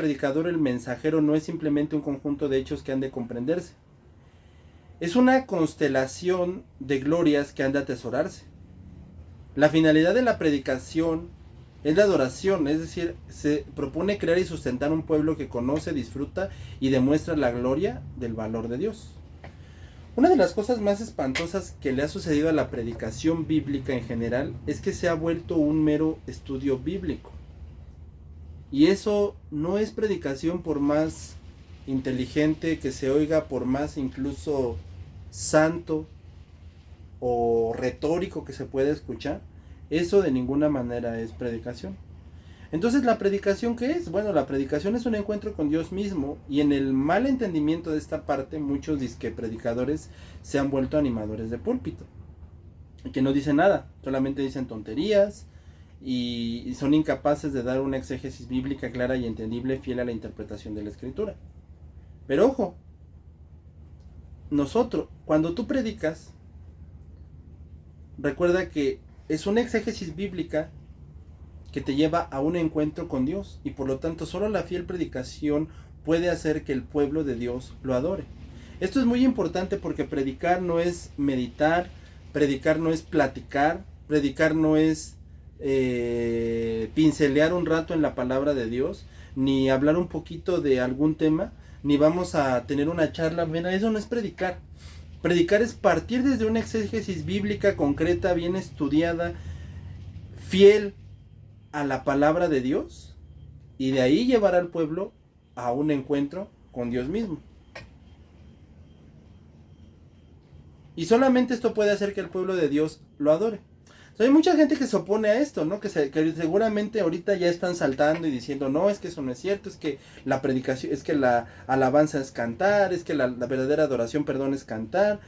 predicador, el mensajero, no es simplemente un conjunto de hechos que han de comprenderse. Es una constelación de glorias que han de atesorarse. La finalidad de la predicación es la adoración, es decir, se propone crear y sustentar un pueblo que conoce, disfruta y demuestra la gloria del valor de Dios. Una de las cosas más espantosas que le ha sucedido a la predicación bíblica en general es que se ha vuelto un mero estudio bíblico. Y eso no es predicación, por más inteligente que se oiga, por más incluso santo o retórico que se pueda escuchar. Eso de ninguna manera es predicación. Entonces, ¿la predicación qué es? Bueno, la predicación es un encuentro con Dios mismo, y en el mal entendimiento de esta parte, muchos disque predicadores se han vuelto animadores de púlpito, y que no dicen nada, solamente dicen tonterías, y son incapaces de dar una exégesis bíblica clara y entendible, fiel a la interpretación de la Escritura. Pero ojo, cuando tú predicas, recuerda que es una exégesis bíblica que te lleva a un encuentro con Dios, y por lo tanto solo la fiel predicación puede hacer que el pueblo de Dios lo adore. Esto es muy importante porque predicar no es meditar, predicar no es platicar, predicar no es pincelear un rato en la palabra de Dios, ni hablar un poquito de algún tema, ni vamos a tener una charla. Mira, eso no es predicar. Predicar es partir desde una exégesis bíblica concreta, bien estudiada, fiel a la palabra de Dios, y de ahí llevar al pueblo a un encuentro con Dios mismo. Y solamente esto puede hacer que el pueblo de Dios lo adore. O sea, hay mucha gente que se opone a esto, ¿no? Que seguramente ahorita ya están saltando y diciendo, no, es que eso no es cierto, es que la predicación, es que la alabanza es cantar, es que la verdadera adoración, perdón, es cantar.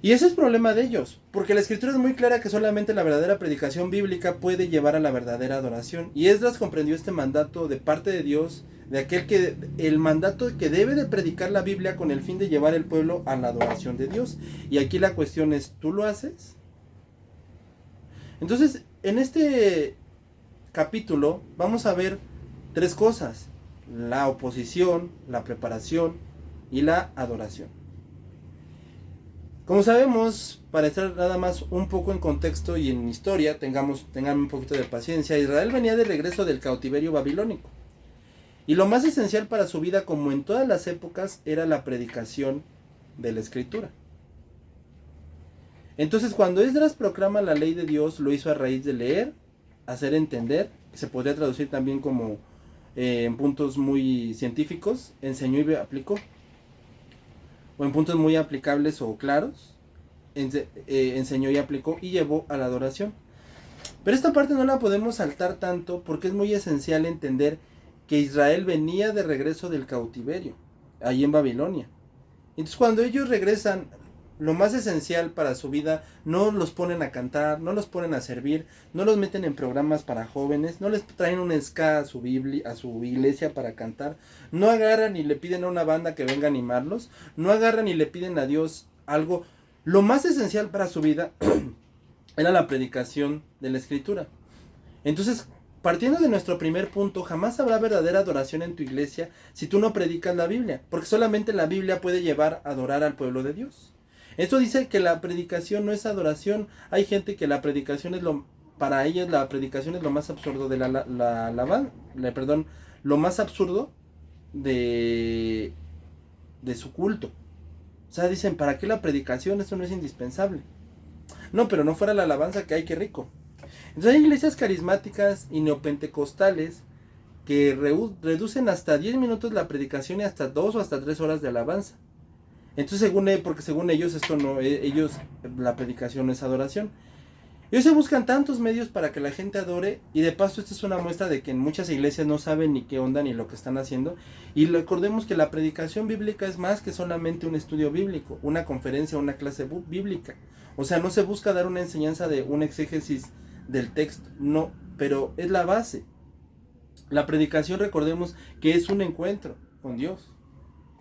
Y ese es problema de ellos, porque la Escritura es muy clara que solamente la verdadera predicación bíblica puede llevar a la verdadera adoración. Y Esdras comprendió este mandato de parte de Dios, de aquel que, el mandato que debe de predicar la Biblia con el fin de llevar el pueblo a la adoración de Dios. Y aquí la cuestión es, ¿tú lo haces? Entonces, en este capítulo vamos a ver tres cosas: la oposición, la preparación y la adoración. Como sabemos, para estar nada más un poco en contexto y en historia, tengan un poquito de paciencia. Israel venía de regreso del cautiverio babilónico, y lo más esencial para su vida, como en todas las épocas, era la predicación de la Escritura. Entonces, cuando Esdras proclama la ley de Dios, lo hizo a raíz de leer, hacer entender, que se podría traducir también como en puntos muy científicos, enseñó y aplicó, o en puntos muy aplicables o claros, enseñó y aplicó y llevó a la adoración. Pero esta parte no la podemos saltar tanto, porque es muy esencial entender que Israel venía de regreso del cautiverio, ahí en Babilonia. Entonces, cuando ellos regresan, lo más esencial para su vida, no los ponen a cantar, no los ponen a servir, no los meten en programas para jóvenes, no les traen un ska a su iglesia para cantar, no agarran y le piden a una banda que venga a animarlos, no agarran y le piden a Dios algo. Lo más esencial para su vida era la predicación de la Escritura. Entonces, partiendo de nuestro primer punto, jamás habrá verdadera adoración en tu iglesia si tú no predicas la Biblia, porque solamente la Biblia puede llevar a adorar al pueblo de Dios. Esto dice que la predicación no es adoración. Hay gente que la predicación es para ellos la predicación es lo más absurdo de lo más absurdo de su culto. O sea, dicen, ¿para qué la predicación? Eso no es indispensable. No, pero no fuera la alabanza, que hay, qué rico. Entonces hay iglesias carismáticas y neopentecostales que reducen hasta 10 minutos la predicación y hasta 2 o hasta 3 horas de alabanza. Entonces, porque según ellos la predicación no es adoración. Ellos se buscan tantos medios para que la gente adore, y de paso esta es una muestra de que en muchas iglesias no saben ni qué onda ni lo que están haciendo. Y recordemos que la predicación bíblica es más que solamente un estudio bíblico, una conferencia, una clase bíblica. O sea, no se busca dar una enseñanza de un exégesis del texto, no, pero es la base. La predicación, recordemos que es un encuentro con Dios.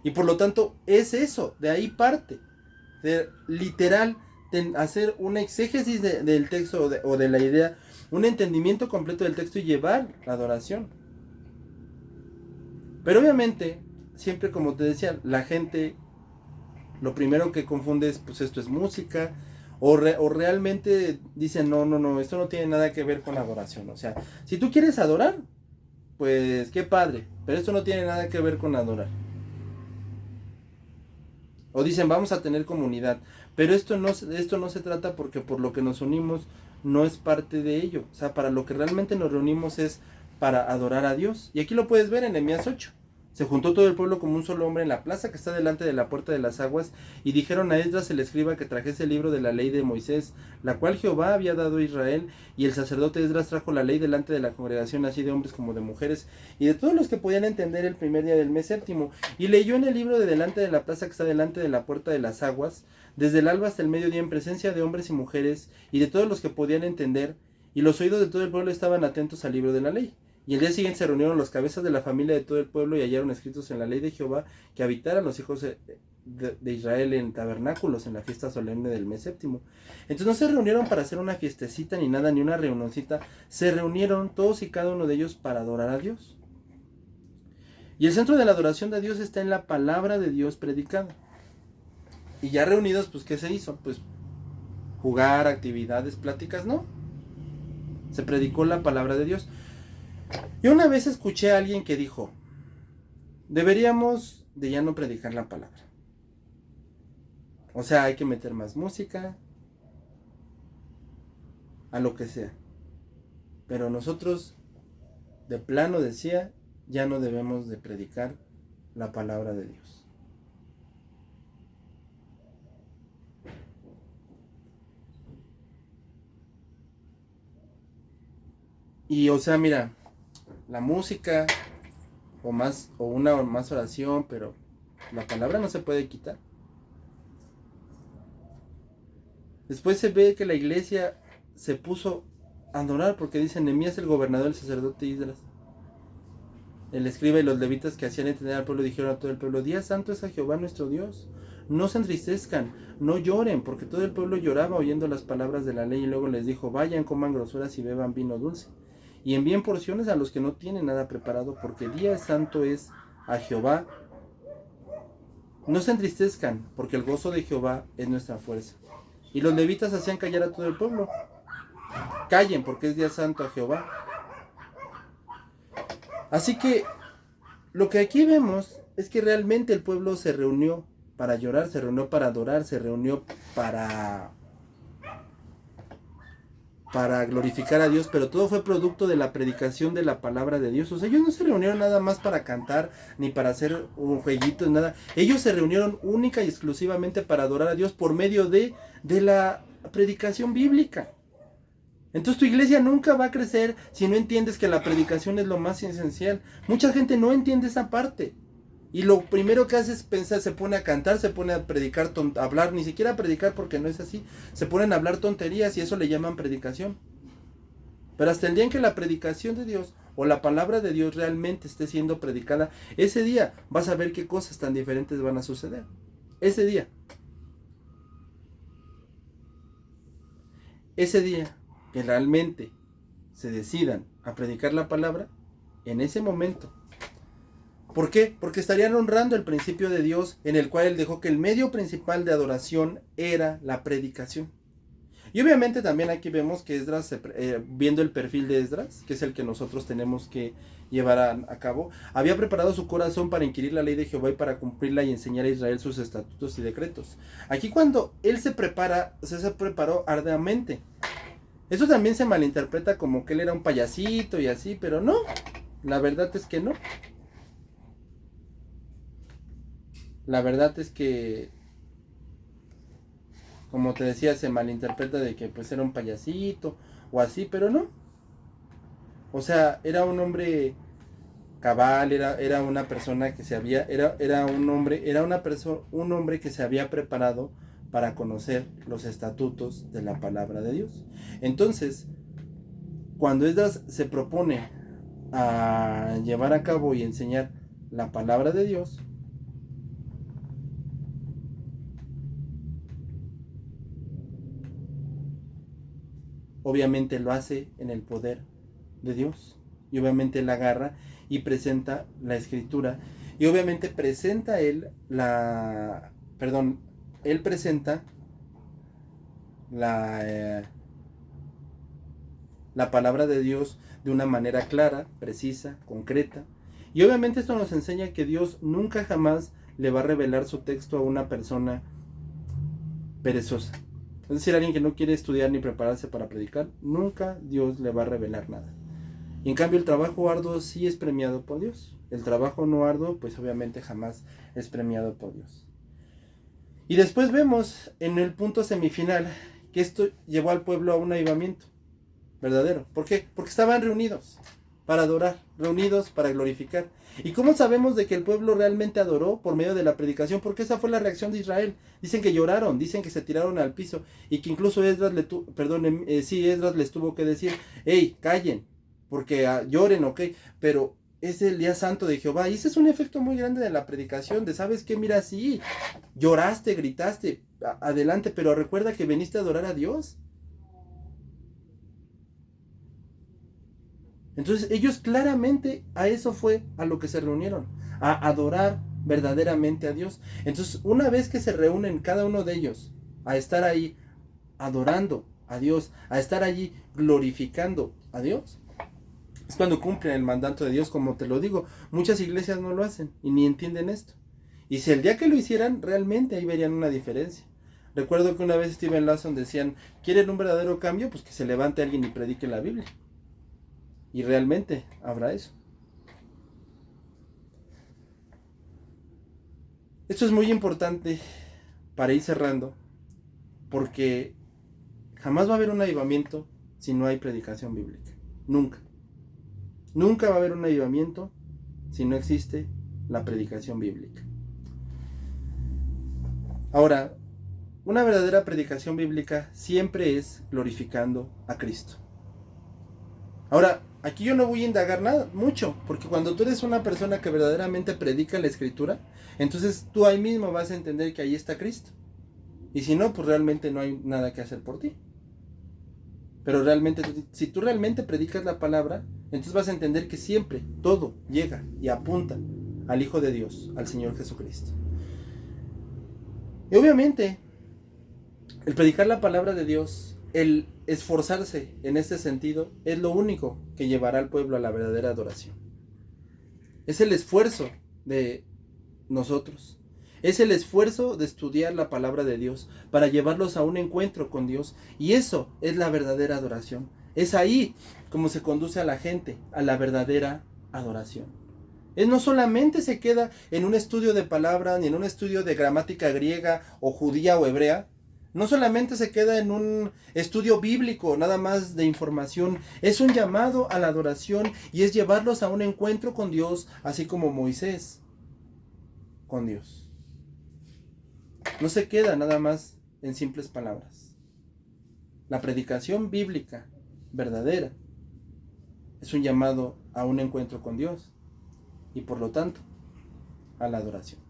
Y por lo tanto es eso, de ahí parte, literal, hacer una exégesis del texto o de la idea, un entendimiento completo del texto y llevar la adoración. Pero obviamente, siempre como te decía, la gente lo primero que confunde es, pues esto es música, o realmente dicen, no, no, no, esto no tiene nada que ver con adoración. O sea, si tú quieres adorar, pues qué padre, pero esto no tiene nada que ver con adorar. O dicen, vamos a tener comunidad, pero esto no se trata porque por lo que nos unimos no es parte de ello. O sea, para lo que realmente nos reunimos es para adorar a Dios. Y aquí lo puedes ver en Nehemías 8. Se juntó todo el pueblo como un solo hombre en la plaza que está delante de la puerta de las aguas, y dijeron a Esdras el escriba que trajese el libro de la ley de Moisés, la cual Jehová había dado a Israel, y el sacerdote Esdras trajo la ley delante de la congregación, así de hombres como de mujeres, y de todos los que podían entender el primer día del mes séptimo, y leyó en el libro de delante de la plaza que está delante de la puerta de las aguas, desde el alba hasta el mediodía, en presencia de hombres y mujeres, y de todos los que podían entender, y los oídos de todo el pueblo estaban atentos al libro de la ley. Y el día siguiente se reunieron los cabezas de la familia de todo el pueblo y hallaron escritos en la ley de Jehová que habitaran los hijos de Israel en tabernáculos en la fiesta solemne del mes séptimo. Entonces no se reunieron para hacer una fiestecita ni nada, ni una reunioncita. Se reunieron todos y cada uno de ellos para adorar a Dios. Y el centro de la adoración de Dios está en la palabra de Dios predicada. Y ya reunidos, pues ¿qué se hizo? Pues jugar, actividades, pláticas, ¿no? Se predicó la palabra de Dios. Yo una vez escuché a alguien que dijo, deberíamos de ya no predicar la palabra. O sea, hay que meter más música, a lo que sea. Pero nosotros, de plano decía, ya no debemos de predicar la palabra de Dios. Y o sea, mira, la música o una o más oración, pero la palabra no se puede quitar. Después se ve que la iglesia se puso a adorar porque dice Nehemías el gobernador, el sacerdote Isdras, el escriba y los levitas que hacían entender al pueblo dijeron a todo el pueblo, día santo es a Jehová nuestro Dios. No se entristezcan, no lloren, porque todo el pueblo lloraba oyendo las palabras de la ley. Y luego les dijo, vayan, coman grosuras y beban vino dulce, y envíen porciones a los que no tienen nada preparado, porque día santo es a Jehová. No se entristezcan, porque el gozo de Jehová es nuestra fuerza. Y los levitas hacían callar a todo el pueblo. Callen, porque es día santo a Jehová. Así que lo que aquí vemos es que realmente el pueblo se reunió para llorar, se reunió para adorar, se reunió para glorificar a Dios, pero todo fue producto de la predicación de la palabra de Dios. O sea, ellos no se reunieron nada más para cantar, ni para hacer un jueguito, nada. Ellos se reunieron única y exclusivamente para adorar a Dios por medio de la predicación bíblica. Entonces tu iglesia nunca va a crecer si no entiendes que la predicación es lo más esencial. Mucha gente no entiende esa parte. Y lo primero que hace es pensar, se pone a cantar, se pone a predicar, a hablar, ni siquiera a predicar porque no es así. Se ponen a hablar tonterías y eso le llaman predicación. Pero hasta el día en que la predicación de Dios o la palabra de Dios realmente esté siendo predicada, ese día vas a ver qué cosas tan diferentes van a suceder. Ese día. Ese día que realmente se decidan a predicar la palabra, en ese momento. ¿Por qué? Porque estarían honrando el principio de Dios en el cual Él dejó que el medio principal de adoración era la predicación. Y obviamente también aquí vemos que Esdras, viendo el perfil de Esdras, que es el que nosotros tenemos que llevar a cabo, había preparado su corazón para inquirir la ley de Jehová y para cumplirla y enseñar a Israel sus estatutos y decretos. Aquí cuando él se prepara, se preparó arduamente. Eso también se malinterpreta como que él era un payasito y así, pero no, la verdad es que no. La verdad es que, como te decía, se malinterpreta de que pues era un payasito o así, pero no. O sea, era un hombre cabal, era una persona que se había, era un hombre, un hombre que se había preparado para conocer los estatutos de la palabra de Dios. Entonces, cuando Esdras se propone a llevar a cabo y enseñar la palabra de Dios, obviamente lo hace en el poder de Dios. y obviamente él agarra y presenta la escritura y obviamente presenta él presenta la palabra de Dios de una manera clara, precisa, concreta. Y obviamente esto nos enseña que Dios nunca jamás le va a revelar su texto a una persona perezosa. Es decir, alguien que no quiere estudiar ni prepararse para predicar, nunca Dios le va a revelar nada. Y en cambio el trabajo arduo sí es premiado por Dios. El trabajo no arduo, pues obviamente jamás es premiado por Dios. Y después vemos en el punto semifinal que esto llevó al pueblo a un avivamiento verdadero. ¿Por qué? Porque estaban reunidos para adorar, reunidos para glorificar. ¿Y cómo sabemos de que el pueblo realmente adoró? Por medio de la predicación, porque esa fue la reacción de Israel. Dicen que lloraron, dicen que se tiraron al piso y que incluso Esdras les tuvo que decir, hey, callen, porque lloren, ok, pero es el día santo de Jehová. Y ese es un efecto muy grande de la predicación, de sabes qué, mira, sí, lloraste, gritaste, adelante, pero recuerda que veniste a adorar a Dios. Entonces ellos claramente a eso fue a lo que se reunieron, a adorar verdaderamente a Dios. Entonces una vez que se reúnen cada uno de ellos a estar ahí adorando a Dios, a estar allí glorificando a Dios, es cuando cumplen el mandato de Dios. Como te lo digo, muchas iglesias no lo hacen y ni entienden esto. Y si el día que lo hicieran, realmente ahí verían una diferencia. Recuerdo que una vez Steven Lawson decían, ¿quieren un verdadero cambio? Pues que se levante alguien y predique la Biblia. Y realmente habrá eso. Esto es muy importante para ir cerrando, porque jamás va a haber un avivamiento si no hay predicación bíblica. Nunca. Nunca va a haber un avivamiento si no existe la predicación bíblica. Ahora, una verdadera predicación bíblica siempre es glorificando a Cristo. Ahora, aquí yo no voy a indagar nada, mucho, porque cuando tú eres una persona que verdaderamente predica la Escritura, entonces tú ahí mismo vas a entender que ahí está Cristo. Y si no, pues realmente no hay nada que hacer por ti. Pero realmente, si tú realmente predicas la palabra, entonces vas a entender que siempre todo llega y apunta al Hijo de Dios, al Señor Jesucristo. Y obviamente, el predicar la palabra de Dios, el esforzarse en este sentido, es lo único que llevará al pueblo a la verdadera adoración. Es el esfuerzo de nosotros. Es el esfuerzo de estudiar la palabra de Dios para llevarlos a un encuentro con Dios. Y eso es la verdadera adoración. Es ahí como se conduce a la gente a la verdadera adoración. Él no solamente se queda en un estudio de palabra, ni en un estudio de gramática griega o judía o hebrea. No solamente se queda en un estudio bíblico, nada más de información. Es un llamado a la adoración y es llevarlos a un encuentro con Dios, así como Moisés con Dios. No se queda nada más en simples palabras. La predicación bíblica verdadera es un llamado a un encuentro con Dios y por lo tanto a la adoración.